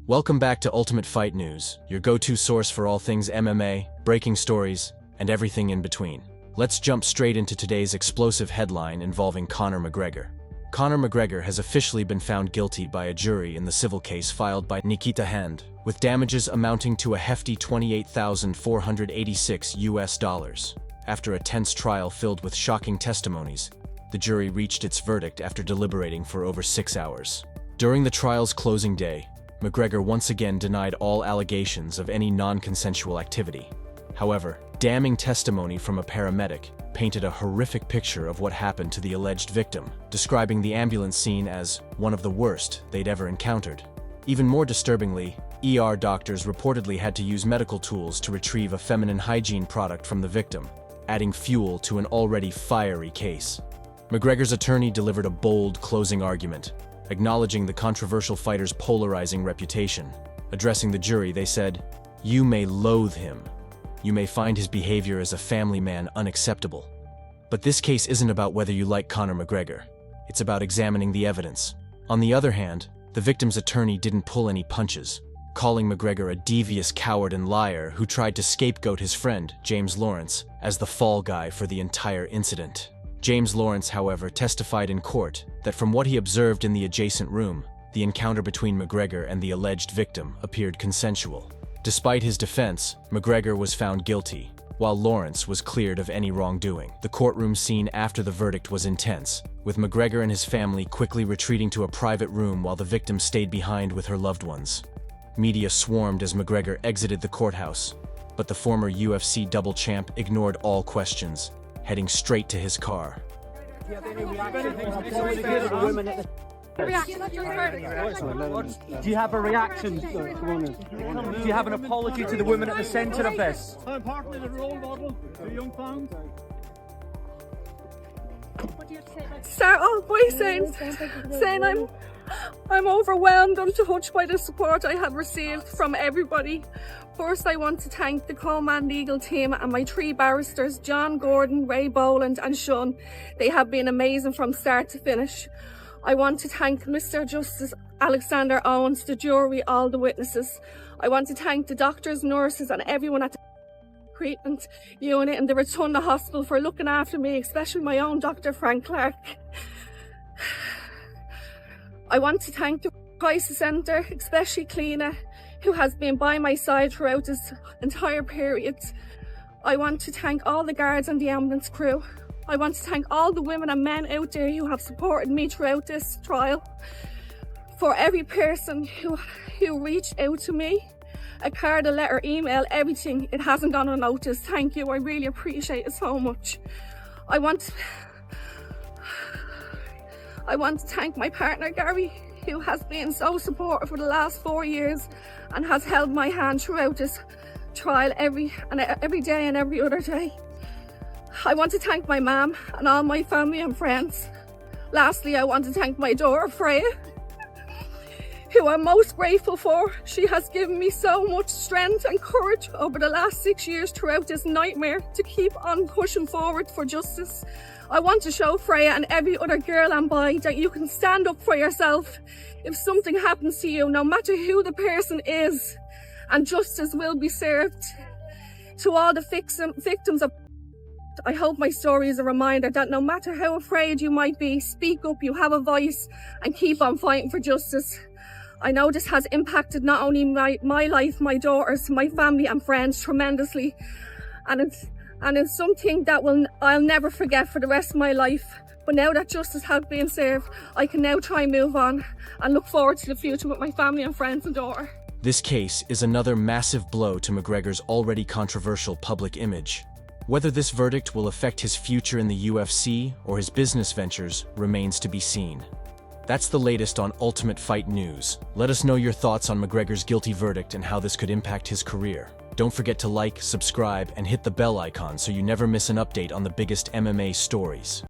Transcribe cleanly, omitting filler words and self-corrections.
Welcome back to Ultimate Fight News, your go-to source for all things MMA, breaking stories, and everything in between. Let's jump straight into today's explosive headline involving Conor McGregor. Conor McGregor has officially been found guilty by a jury in the civil case filed by Nikita H, with damages amounting to a hefty $28,486. After a tense trial filled with shocking testimonies, the jury reached its verdict after deliberating for over 6 hours. During the trial's closing day, McGregor once again denied all allegations of any non-consensual activity. However, damning testimony from a paramedic painted a horrific picture of what happened to the alleged victim, describing the ambulance scene as one of the worst they'd ever encountered. Even more disturbingly, ER doctors reportedly had to use medical tools to retrieve a feminine hygiene product from the victim, adding fuel to an already fiery case. McGregor's attorney delivered a bold closing argument, acknowledging the controversial fighter's polarizing reputation. Addressing the jury, they said, "You may loathe him. You may find his behavior as a family man unacceptable. But this case isn't about whether you like Conor McGregor. It's about examining the evidence." On the other hand, the victim's attorney didn't pull any punches, calling McGregor a devious coward and liar who tried to scapegoat his friend, James Lawrence, as the fall guy for the entire incident. James Lawrence, however, testified in court that from what he observed in the adjacent room, the encounter between McGregor and the alleged victim appeared consensual. Despite his defense, McGregor was found guilty, while Lawrence was cleared of any wrongdoing. The courtroom scene after the verdict was intense, with McGregor and his family quickly retreating to a private room while the victim stayed behind with her loved ones. Media swarmed as McGregor exited the courthouse, but the former UFC double champ ignored all questions, heading straight to his car. Do you have a reaction? Do you have an apology to the women at the centre of this? I'm partly the role model for young fans. Start off by saying I'm overwhelmed and touched by the support I have received from everybody. First, I want to thank the Coleman legal team and my 3 barristers, John, Gordon, Ray Boland and Sean. They have been amazing from start to finish. I want to thank Mr. Justice Alexander Owens, the jury, all the witnesses. I want to thank the doctors, nurses and everyone at the treatment unit in the Rotunda Hospital for looking after me, especially my own Dr. Frank Clark. I want to thank the crisis centre, especially Cleena, who has been by my side throughout this entire period. I want to thank all the guards and the ambulance crew. I want to thank all the women and men out there who have supported me throughout this trial. For every person who reached out to me, a card, a letter, email, everything, it hasn't gone unnoticed. Thank you, I really appreciate it so much. I want to thank my partner Gary, who has been so supportive for the last 4 years and has held my hand throughout this trial every day and every other day. I want to thank my mum and all my family and friends. Lastly, I want to thank my daughter Freya, who I'm most grateful for. She has given me so much strength and courage over the last 6 years throughout this nightmare to keep on pushing forward for justice. I want to show Freya and every other girl and boy that you can stand up for yourself if something happens to you, no matter who the person is, and justice will be served. To all the victims of, I hope my story is a reminder that no matter how afraid you might be, speak up, you have a voice, and keep on fighting for justice. I know this has impacted not only my life, my daughters, my family and friends tremendously, and it's something that I'll never forget for the rest of my life. But now that justice has been served, I can now try and move on and look forward to the future with my family and friends and daughter. This case is another massive blow to McGregor's already controversial public image. Whether this verdict will affect his future in the UFC or his business ventures remains to be seen. That's the latest on Ultimate Fight News. Let us know your thoughts on McGregor's guilty verdict and how this could impact his career. Don't forget to like, subscribe, and hit the bell icon so you never miss an update on the biggest MMA stories.